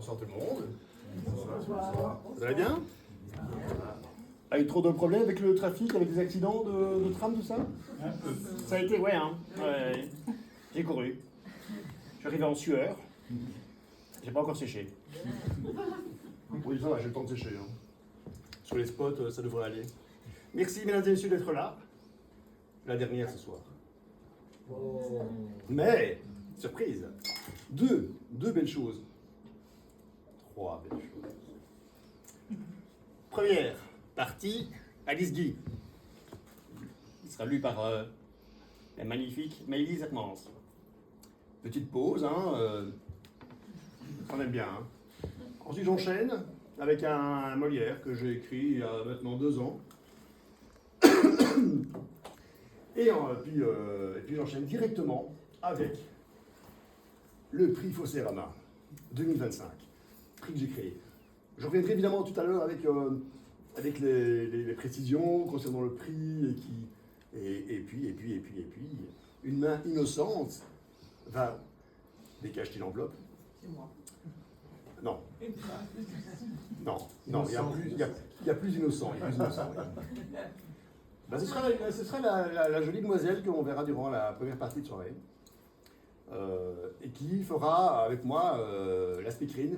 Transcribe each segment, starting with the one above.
Bonsoir tout le monde. Bonsoir. Vous allez bien? A eu trop de problèmes avec le trafic, avec des accidents de tram, tout ça? Un peu. Ça a été, ouais, hein. Ouais. J'ai couru. Je suis arrivé en sueur. J'ai pas encore séché. Oui, ça va, j'ai le temps de sécher. Hein. Sur les spots, ça devrait aller. Merci, mesdames et messieurs, d'être là. La dernière ce soir. Mais, surprise, deux belles choses. Trois belles choses. Première partie, Alice Guy. Il sera lu par la magnifique Maëlys Hermans. Petite pause, hein. On aime bien. Hein. Ensuite, j'enchaîne avec un Molière que j'ai écrit il y a maintenant 2 ans. Et puis j'enchaîne directement avec le prix Fossérama 2025, prix que j'ai créé. Je reviendrai évidemment tout à l'heure avec les précisions concernant le prix et puis une main innocente va décacheter l'enveloppe. C'est moi. Non. Non, il y a plus innocent. Ben, ce sera la jolie demoiselle qu'on verra durant la première partie de soirée. Et qui fera avec moi la speakerine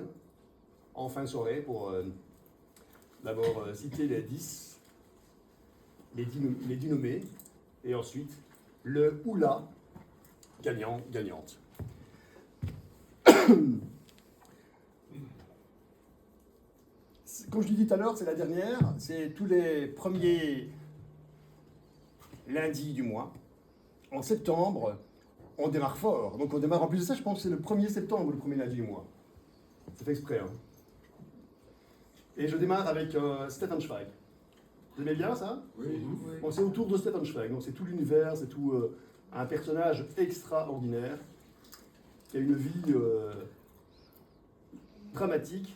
en fin de soirée pour d'abord citer les 10, les 10 nommés, et ensuite le ou la gagnante. Comme je l'ai dit tout à l'heure, c'est la dernière, c'est tous les premiers lundis du mois. En septembre, on démarre fort. Donc on démarre, en plus de ça, je pense que c'est le 1er septembre, le premier lundi du mois. C'est fait exprès. Hein. Et je démarre avec Stefan Zweig. Vous aimez bien ça? Oui. Bon, c'est autour de Stefan Zweig. Donc c'est tout l'univers, c'est tout un personnage extraordinaire qui a une vie dramatique,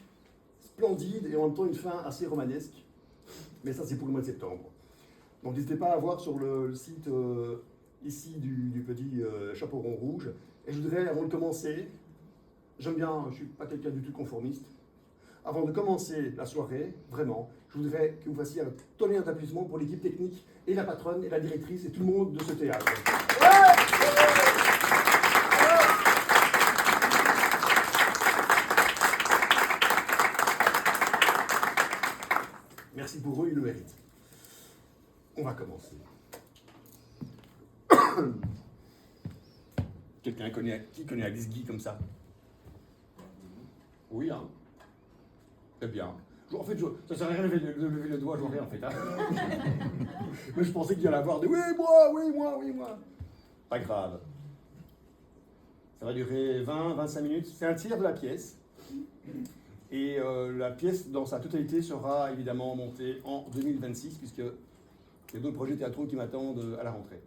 splendide et en même temps une fin assez romanesque. Mais ça, c'est pour le mois de septembre. Donc n'hésitez pas à voir sur le site ici du petit chaperon rouge. Et je voudrais, avant de commencer, j'aime bien, je ne suis pas quelqu'un du tout conformiste, avant de commencer la soirée, vraiment, je voudrais que vous fassiez un tonnerre d'applaudissements pour l'équipe technique et la patronne et la directrice et tout le monde de ce théâtre. Merci pour eux, ils le méritent. On va commencer. Quelqu'un qui connaît Alice Guy comme ça? Oui, hein. Très bien. En fait, ça sert à rien de lever le doigt, je vois rien en fait. Hein. Mais je pensais qu'il y allait avoir des oui, moi. Pas grave. Ça va durer 20-25 minutes. C'est un tiers de la pièce. Et la pièce, dans sa totalité, sera évidemment montée en 2026, puisque il y a d'autres projets théâtraux qui m'attendent à la rentrée.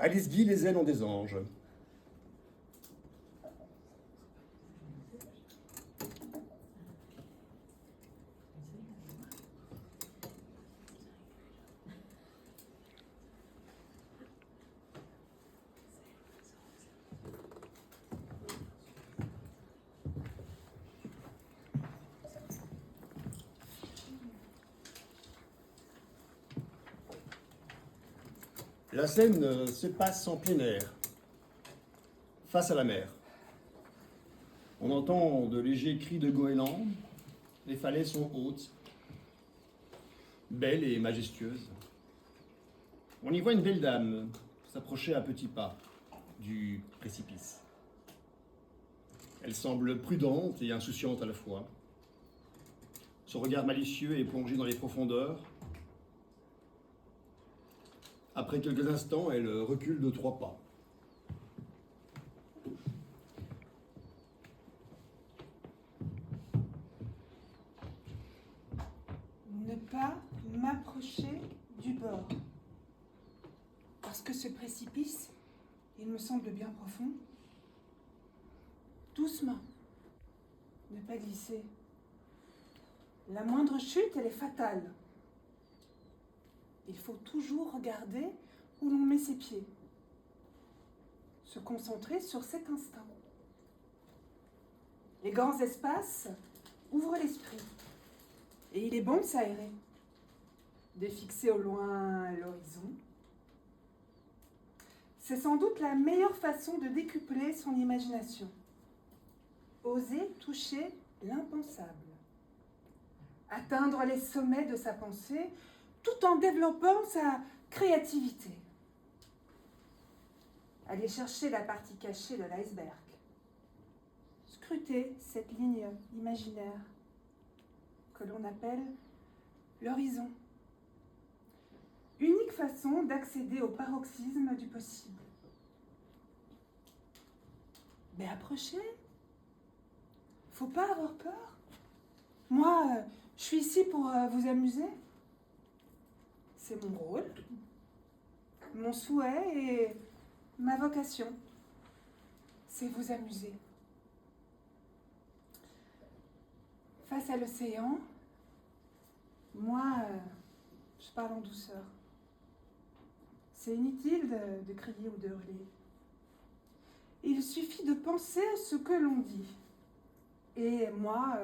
Alice Guy, Les ailes ont des anges. La scène se passe en plein air, face à la mer. On entend de légers cris de goélands, les falaises sont hautes, belles et majestueuses. On y voit une belle dame s'approcher à petits pas du précipice. Elle semble prudente et insouciante à la fois. Son regard malicieux est plongé dans les profondeurs. Après quelques instants, elle recule de 3 pas. Ne pas m'approcher du bord. Parce que ce précipice, il me semble bien profond. Doucement. Ne pas glisser. La moindre chute, elle est fatale. Il faut toujours regarder où l'on met ses pieds. Se concentrer sur cet instant. Les grands espaces ouvrent l'esprit. Et il est bon de s'aérer. De fixer au loin l'horizon. C'est sans doute la meilleure façon de décupler son imagination. Oser toucher l'impensable. Atteindre les sommets de sa pensée tout en développant sa créativité. Aller chercher la partie cachée de l'iceberg. Scruter cette ligne imaginaire que l'on appelle l'horizon. Unique façon d'accéder au paroxysme du possible. Mais approchez. Faut pas avoir peur. Moi, je suis ici pour vous amuser. C'est mon rôle, mon souhait et ma vocation. C'est vous amuser. Face à l'océan, moi, je parle en douceur. C'est inutile de crier ou de hurler. Il suffit de penser à ce que l'on dit. Et moi,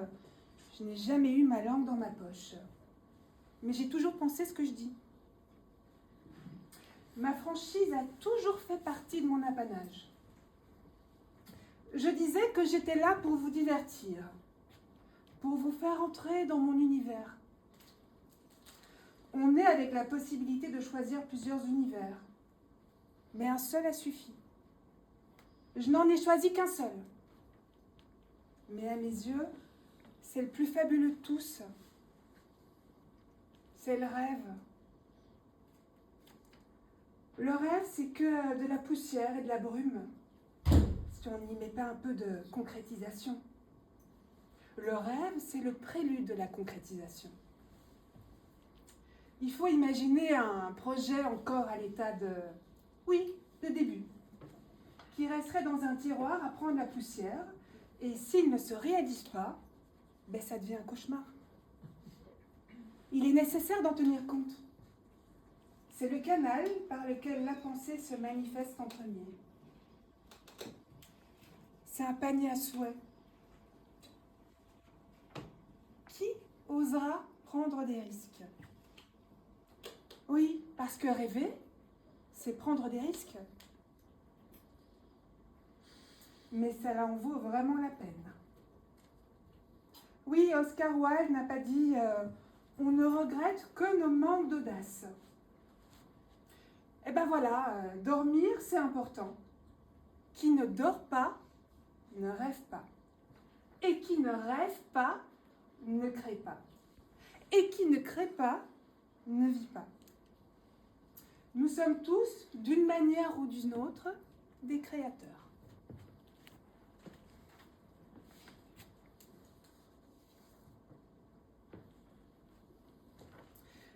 je n'ai jamais eu ma langue dans ma poche. Mais j'ai toujours pensé ce que je dis. Ma franchise a toujours fait partie de mon apanage. Je disais que j'étais là pour vous divertir, pour vous faire entrer dans mon univers. On est avec la possibilité de choisir plusieurs univers, mais un seul a suffi. Je n'en ai choisi qu'un seul. Mais à mes yeux, c'est le plus fabuleux de tous. C'est le rêve. Le rêve, c'est que de la poussière et de la brume, si on n'y met pas un peu de concrétisation. Le rêve, c'est le prélude de la concrétisation. Il faut imaginer un projet encore à l'état de début, qui resterait dans un tiroir à prendre la poussière, et s'il ne se réalise pas, ben ça devient un cauchemar. Il est nécessaire d'en tenir compte. C'est le canal par lequel la pensée se manifeste en premier. C'est un panier à souhait. Qui osera prendre des risques? Oui, parce que rêver, c'est prendre des risques. Mais cela en vaut vraiment la peine. Oui, Oscar Wilde n'a pas dit « on ne regrette que nos manques d'audace ». Eh ben voilà, dormir, c'est important. Qui ne dort pas, ne rêve pas. Et qui ne rêve pas, ne crée pas. Et qui ne crée pas, ne vit pas. Nous sommes tous, d'une manière ou d'une autre, des créateurs.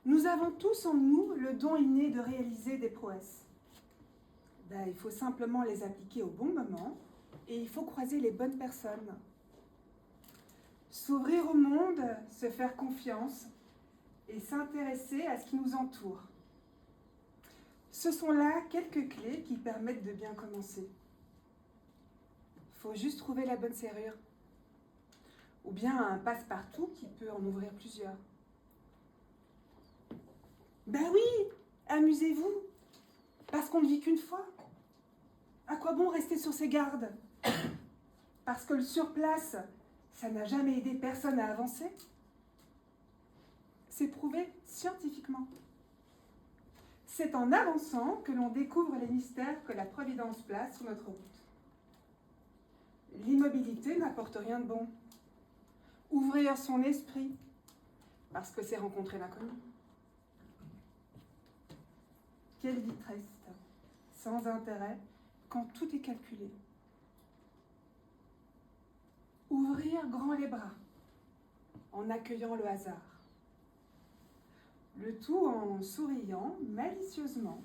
Nous avons tous en nous le don inné de réaliser des prouesses. Il faut simplement les appliquer au bon moment et il faut croiser les bonnes personnes. S'ouvrir au monde, se faire confiance et s'intéresser à ce qui nous entoure. Ce sont là quelques clés qui permettent de bien commencer. Il faut juste trouver la bonne serrure. Ou bien un passe-partout qui peut en ouvrir plusieurs. Ben oui, amusez-vous, parce qu'on ne vit qu'une fois. À quoi bon rester sur ses gardes? Parce que le surplace, ça n'a jamais aidé personne à avancer. C'est prouvé scientifiquement. C'est en avançant que l'on découvre les mystères que la Providence place sur notre route. L'immobilité n'apporte rien de bon. Ouvrir son esprit, parce que c'est rencontrer l'inconnu. Quelle vie triste, sans intérêt, quand tout est calculé. Ouvrir grand les bras, en accueillant le hasard. Le tout en souriant malicieusement.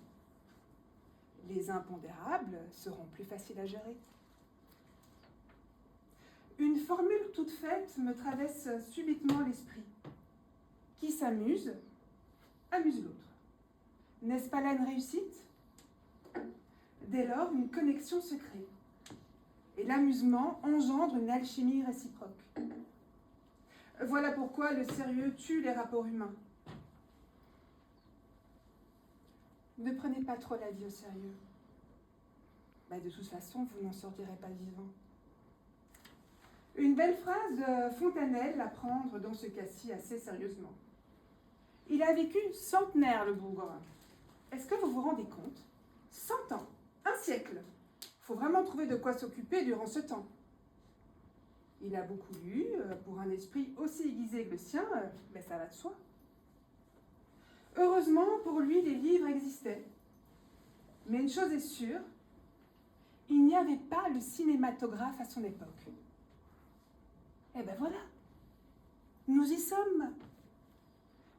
Les impondérables seront plus faciles à gérer. Une formule toute faite me traverse subitement l'esprit. Qui s'amuse, amuse l'autre. N'est-ce pas là une réussite? Dès lors, une connexion se crée. Et l'amusement engendre une alchimie réciproque. Voilà pourquoi le sérieux tue les rapports humains. Ne prenez pas trop la vie au sérieux. De toute façon, vous n'en sortirez pas vivant. Une belle phrase de Fontanelle à prendre dans ce cas-ci assez sérieusement. Il a vécu centenaire, le bougre. Est-ce que vous vous rendez compte? 100 ans, un siècle. Il faut vraiment trouver de quoi s'occuper durant ce temps. Il a beaucoup lu, pour un esprit aussi aiguisé que le sien, mais ça va de soi. Heureusement, pour lui, les livres existaient. Mais une chose est sûre, il n'y avait pas le cinématographe à son époque. Eh ben voilà, nous y sommes.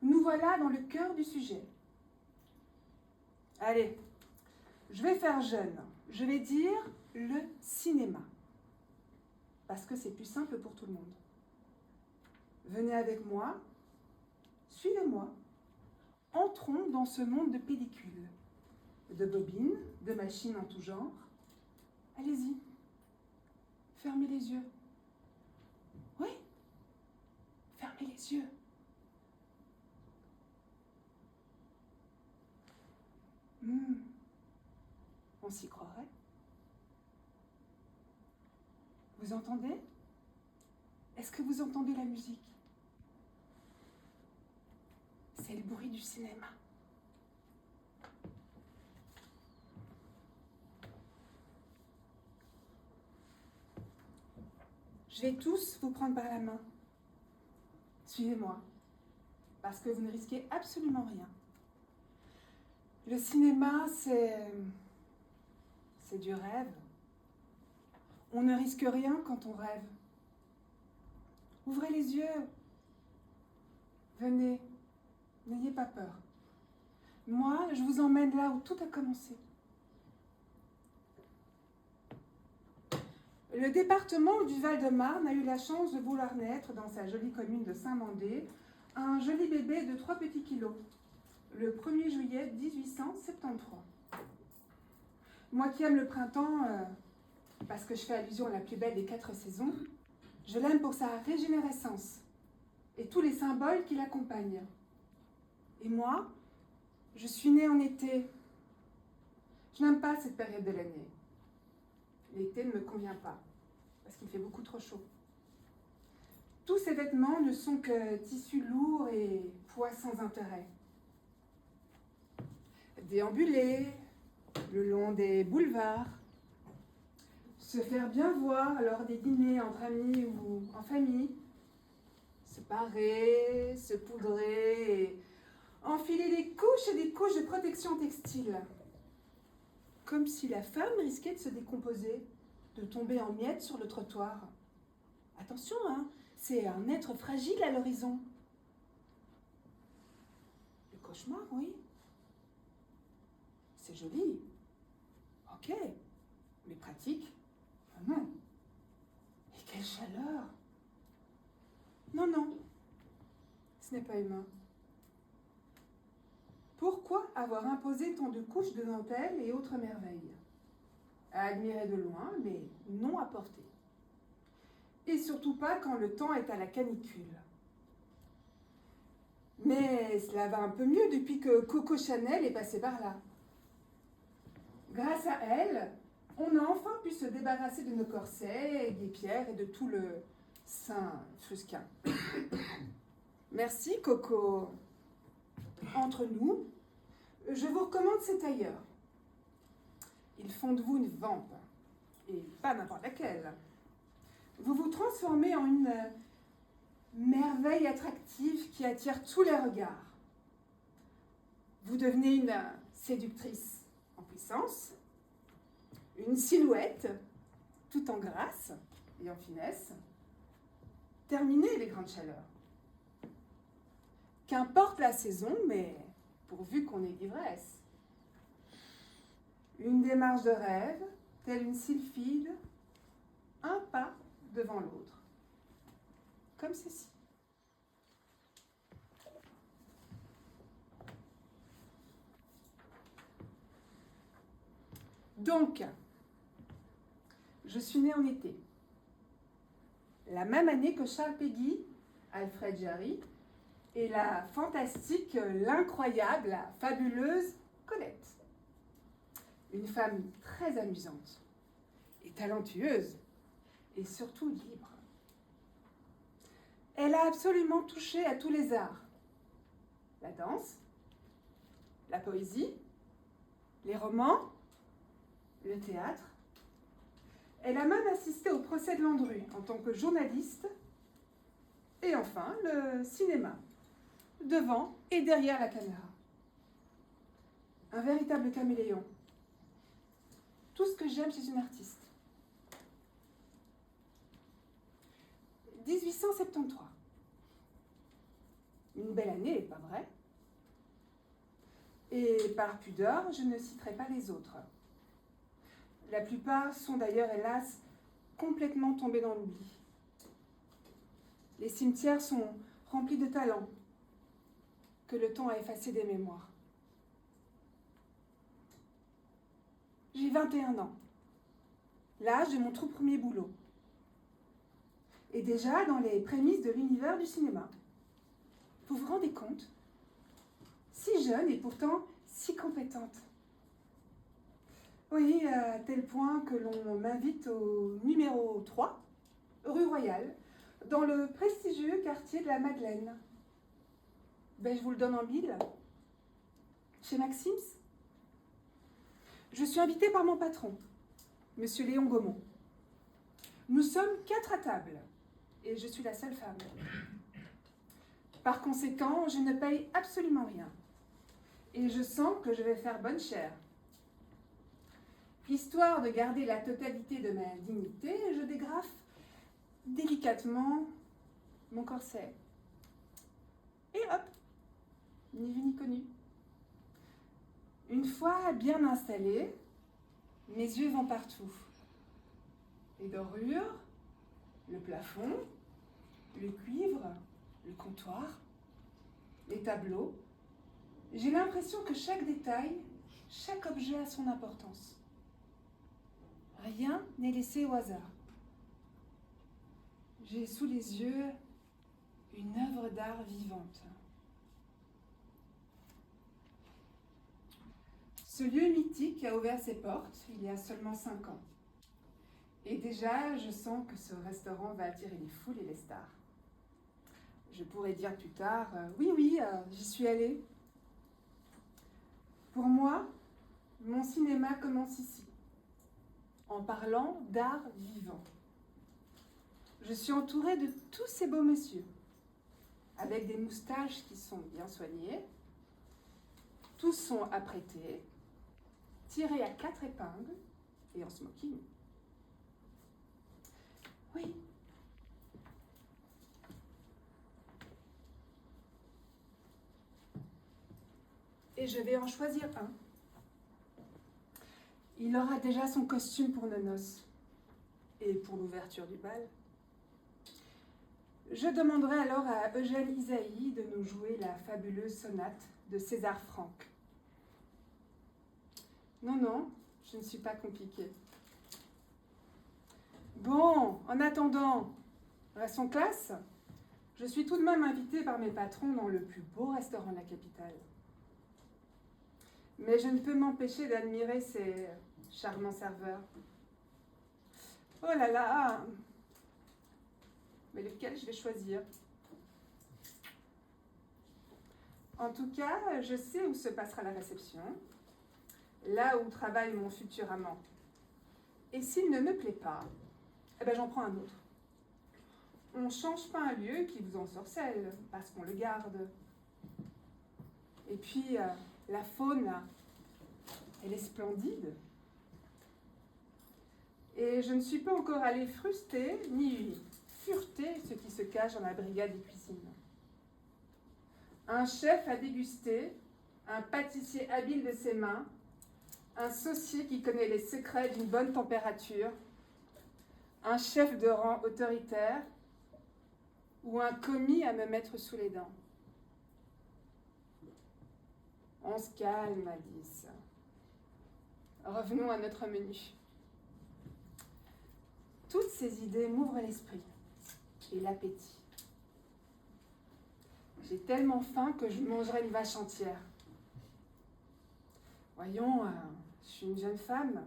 Nous voilà dans le cœur du sujet. Allez, je vais faire jeune. Je vais dire le cinéma. Parce que c'est plus simple pour tout le monde. Venez avec moi, suivez-moi. Entrons dans ce monde de pellicules, de bobines, de machines en tout genre. Allez-y, fermez les yeux. Oui, fermez les yeux. On s'y croirait. Vous entendez? Est-ce que vous entendez la musique? C'est le bruit du cinéma. Je vais tous vous prendre par la main. Suivez-moi, parce que vous ne risquez absolument rien. Le cinéma, c'est du rêve. On ne risque rien quand on rêve. Ouvrez les yeux. Venez, n'ayez pas peur. Moi, je vous emmène là où tout a commencé. Le département du Val-de-Marne a eu la chance de vouloir naître dans sa jolie commune de Saint-Mandé un joli bébé de 3 petits kilos, le 1er juillet 1873. Moi qui aime le printemps, parce que je fais allusion à la plus belle des 4 saisons, je l'aime pour sa régénérescence et tous les symboles qui l'accompagnent. Et moi, je suis née en été. Je n'aime pas cette période de l'année. L'été ne me convient pas, parce qu'il fait beaucoup trop chaud. Tous ces vêtements ne sont que tissus lourds et poids sans intérêt. Déambuler le long des boulevards, se faire bien voir lors des dîners entre amis ou en famille, se parer, se poudrer et enfiler des couches et des couches de protection textile. Comme si la femme risquait de se décomposer, de tomber en miettes sur le trottoir. Attention, hein, c'est un être fragile à l'horizon. Le cauchemar, oui. C'est joli. Ok, mais pratique? Ah non. Et quelle chaleur! Non, non, ce n'est pas humain. Pourquoi avoir imposé tant de couches de dentelle et autres merveilles? À admirer de loin, mais non à porter. Et surtout pas quand le temps est à la canicule. Mais cela va un peu mieux depuis que Coco Chanel est passée par là. Grâce à elle, on a enfin pu se débarrasser de nos corsets, guêpières et de tout le sein frusquin. Merci, Coco. Entre nous, je vous recommande ces tailleurs. Ils font de vous une vampe, et pas n'importe laquelle. Vous vous transformez en une merveille attractive qui attire tous les regards. Vous devenez une séductrice en puissance, une silhouette tout en grâce et en finesse. Terminez les grandes chaleurs. Qu'importe la saison, mais pourvu qu'on ait l'ivresse. Une démarche de rêve, telle une sylphide, un pas devant l'autre. Comme ceci. Donc, je suis née en été. La même année que Charles Péguy, Alfred Jarry et la fantastique, l'incroyable, la fabuleuse Colette. Une femme très amusante et talentueuse et surtout libre. Elle a absolument touché à tous les arts. La danse, la poésie, les romans, le théâtre. Elle a même assisté au procès de Landru en tant que journaliste. Et enfin, le cinéma, devant et derrière la caméra. Un véritable caméléon. Tout ce que j'aime chez une artiste. 1873. Une belle année, pas vrai? Et par pudeur, je ne citerai pas les autres. La plupart sont d'ailleurs, hélas, complètement tombés dans l'oubli. Les cimetières sont remplis de talents que le temps a effacés des mémoires. J'ai 21 ans, l'âge de mon tout premier boulot. Et déjà dans les prémices de l'univers du cinéma. Vous vous rendez compte? Si jeune et pourtant si compétente. Oui, à tel point que l'on m'invite au numéro 3, rue Royale, dans le prestigieux quartier de la Madeleine. Ben, je vous le donne en mille. Chez Maxims. Je suis invitée par mon patron, Monsieur Léon Gaumont. Nous sommes 4 à table, et je suis la seule femme. Par conséquent, je ne paye absolument rien. Et je sens que je vais faire bonne chère. Histoire de garder la totalité de ma dignité, je dégrafe délicatement mon corset. Et hop, ni vu ni connu. Une fois bien installée, mes yeux vont partout. Les dorures, le plafond, le cuivre, le comptoir, les tableaux. J'ai l'impression que chaque détail, chaque objet a son importance. Rien n'est laissé au hasard. J'ai sous les yeux une œuvre d'art vivante. Ce lieu mythique a ouvert ses portes il y a seulement 5 ans. Et déjà, je sens que ce restaurant va attirer les foules et les stars. Je pourrais dire plus tard, oui, j'y suis allée. Pour moi, mon cinéma commence ici, en parlant d'art vivant. Je suis entourée de tous ces beaux messieurs, avec des moustaches qui sont bien soignées. Tous sont apprêtés, tirés à 4 épingles et en smoking. Oui. Et je vais en choisir un. Il aura déjà son costume pour nos noces et pour l'ouverture du bal. Je demanderai alors à Eugène Ysaÿe de nous jouer la fabuleuse sonate de César Franck. Non, je ne suis pas compliquée. Bon, en attendant, restons classe. Je suis tout de même invitée par mes patrons dans le plus beau restaurant de la capitale. Mais je ne peux m'empêcher d'admirer ces charmants serveurs. Oh là là! Mais lequel je vais choisir? En tout cas, je sais où se passera la réception, là où travaille mon futur amant. Et s'il ne me plaît pas, eh ben j'en prends un autre. On ne change pas un lieu qui vous ensorcelle, parce qu'on le garde. Et puis, la faune, là, elle est splendide. Et je ne suis pas encore allée fruster, ni fureter ce qui se cache dans la brigade des cuisines. Un chef à déguster, un pâtissier habile de ses mains, un saucier qui connaît les secrets d'une bonne température, un chef de rang autoritaire ou un commis à me mettre sous les dents. On se calme, Alice. revenons à notre menu. Toutes ces idées m'ouvrent l'esprit et l'appétit. J'ai tellement faim que je mangerai une vache entière. Voyons, je suis une jeune femme,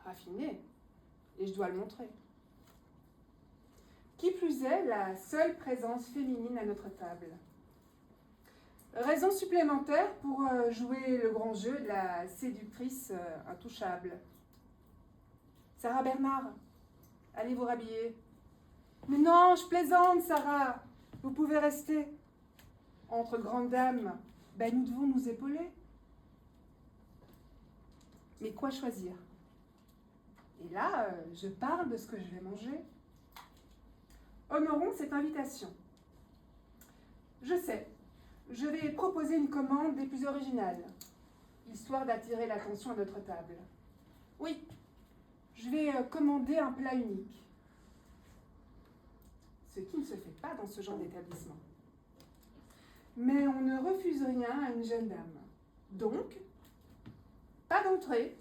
raffinée, et je dois le montrer. Qui plus est, la seule présence féminine à notre table. Raison supplémentaire pour jouer le grand jeu de la séductrice intouchable. Sarah Bernard, allez vous rhabiller. Mais non, je plaisante, Sarah. Vous pouvez rester. Entre grandes dames, ben nous devons nous épauler. Mais quoi choisir? Et là, je parle de ce que je vais manger. Honorons cette invitation. Je sais, je vais proposer une commande des plus originales, histoire d'attirer l'attention à notre table. Oui, je vais commander un plat unique. Ce qui ne se fait pas dans ce genre d'établissement. Mais on ne refuse rien à une jeune dame. Donc, pas d'entrée,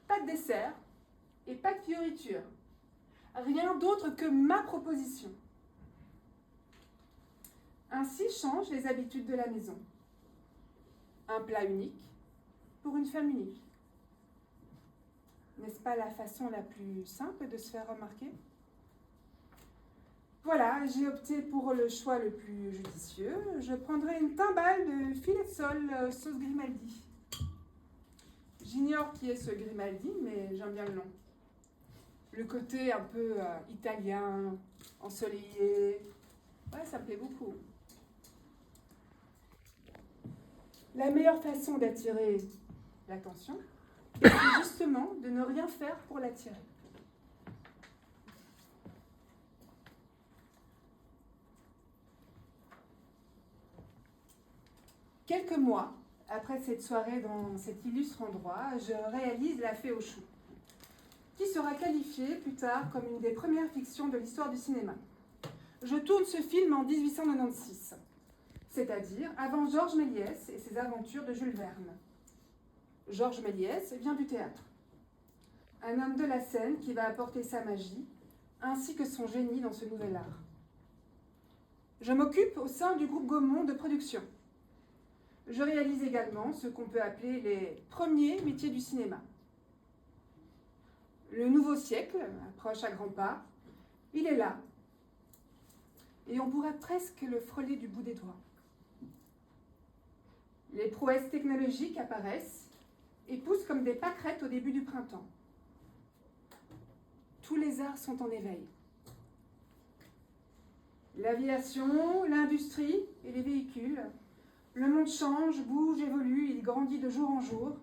pas de dessert et pas de fioriture. Rien d'autre que ma proposition. Ainsi changent les habitudes de la maison. Un plat unique pour une femme unique. N'est-ce pas la façon la plus simple de se faire remarquer? Voilà, j'ai opté pour le choix le plus judicieux. Je prendrai une timbale de filet de sol sauce Grimaldi. J'ignore qui est ce Grimaldi, mais j'aime bien le nom. Le côté un peu italien, ensoleillé, ouais, ça me plaît beaucoup. La meilleure façon d'attirer l'attention, c'est justement de ne rien faire pour l'attirer. Quelques mois après cette soirée dans cet illustre endroit, je réalise La Fée aux choux, qui sera qualifiée plus tard comme une des premières fictions de l'histoire du cinéma. Je tourne ce film en 1896, c'est-à-dire avant Georges Méliès et ses aventures de Jules Verne. Georges Méliès vient du théâtre, un homme de la scène qui va apporter sa magie, ainsi que son génie dans ce nouvel art. Je m'occupe au sein du groupe Gaumont de production. Je réalise également ce qu'on peut appeler les premiers métiers du cinéma. Le nouveau siècle approche à grands pas. Il est là. Et on pourrait presque le frôler du bout des doigts. Les prouesses technologiques apparaissent et poussent comme des pâquerettes au début du printemps. Tous les arts sont en éveil. L'aviation, l'industrie et les véhicules. Le monde change, bouge, évolue, il grandit de jour en jour.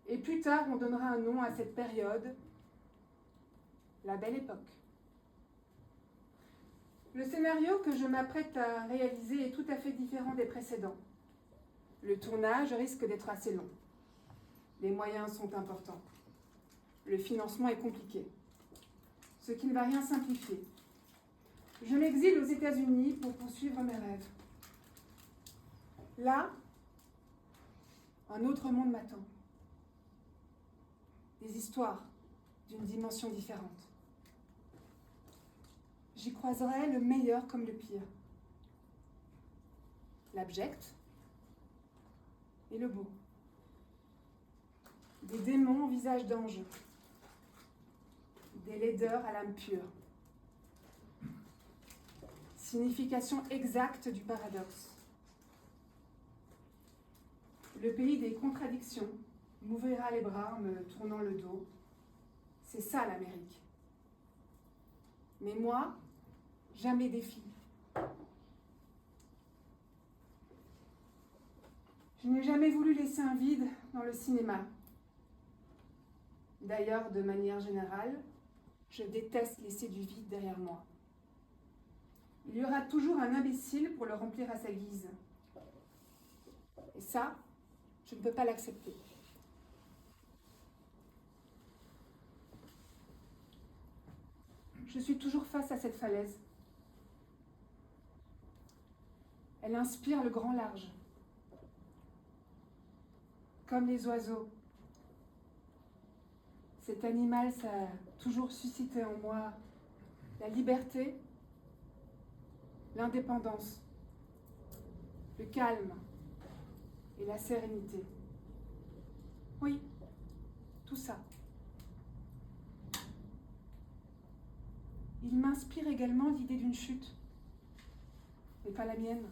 Et plus tard, on donnera un nom à cette période, la Belle Époque. Le scénario que je m'apprête à réaliser est tout à fait différent des précédents. Le tournage risque d'être assez long. Les moyens sont importants. Le financement est compliqué, ce qui ne va rien simplifier. Je m'exile aux États-Unis pour poursuivre mes rêves. Là, un autre monde m'attend. Des histoires d'une dimension différente. J'y croiserai le meilleur comme le pire. L'abject et le beau. Des démons au visage d'ange. Des laideurs à l'âme pure. Signification exacte du paradoxe. Le pays des contradictions m'ouvrira les bras en me tournant le dos. C'est ça l'Amérique. Mais moi, j'aime les défis. Je n'ai jamais voulu laisser un vide dans le cinéma. D'ailleurs, de manière générale, je déteste laisser du vide derrière moi. Il y aura toujours un imbécile pour le remplir à sa guise. Et ça, je ne peux pas l'accepter. Je suis toujours face à cette falaise. Elle inspire le grand large. Comme les oiseaux, Cet animal, ça a toujours suscité en moi la liberté, l'indépendance, le calme et la sérénité. Oui, tout ça. Il m'inspire également l'idée d'une chute, mais pas la mienne.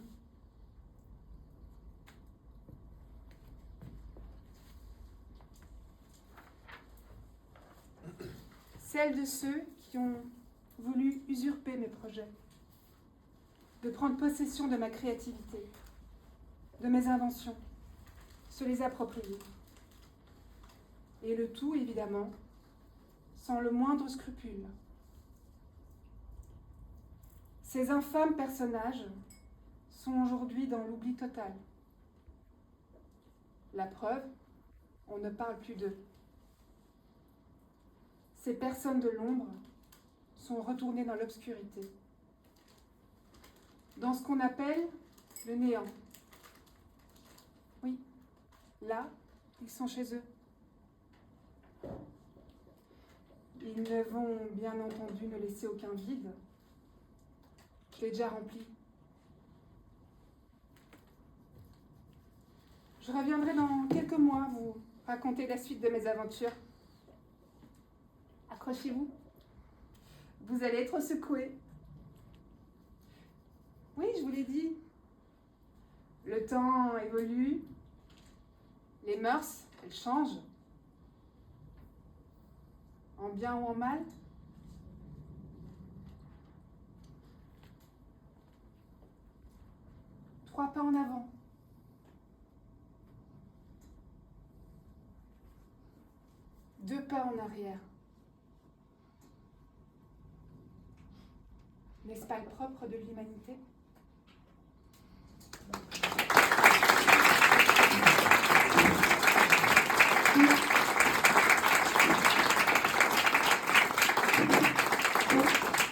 Celle de ceux qui ont voulu usurper mes projets, de prendre possession de ma créativité, de mes inventions, se les approprier. Et le tout, évidemment, sans le moindre scrupule. Ces infâmes personnages sont aujourd'hui dans l'oubli total. La preuve, on ne parle plus d'eux. Ces personnes de l'ombre sont retournées dans l'obscurité, dans ce qu'on appelle le néant. Oui, là, ils sont chez eux. Ils ne vont bien entendu ne laisser aucun vide. Je l'ai déjà rempli. Je reviendrai dans quelques mois vous raconter la suite de mes aventures. Accrochez-vous. Vous allez être secoués. Oui, je vous l'ai dit. Le temps évolue. Les mœurs, elles changent. En bien ou en mal. Trois pas en avant. Deux pas en arrière. N'est-ce pas le propre de l'humanité ?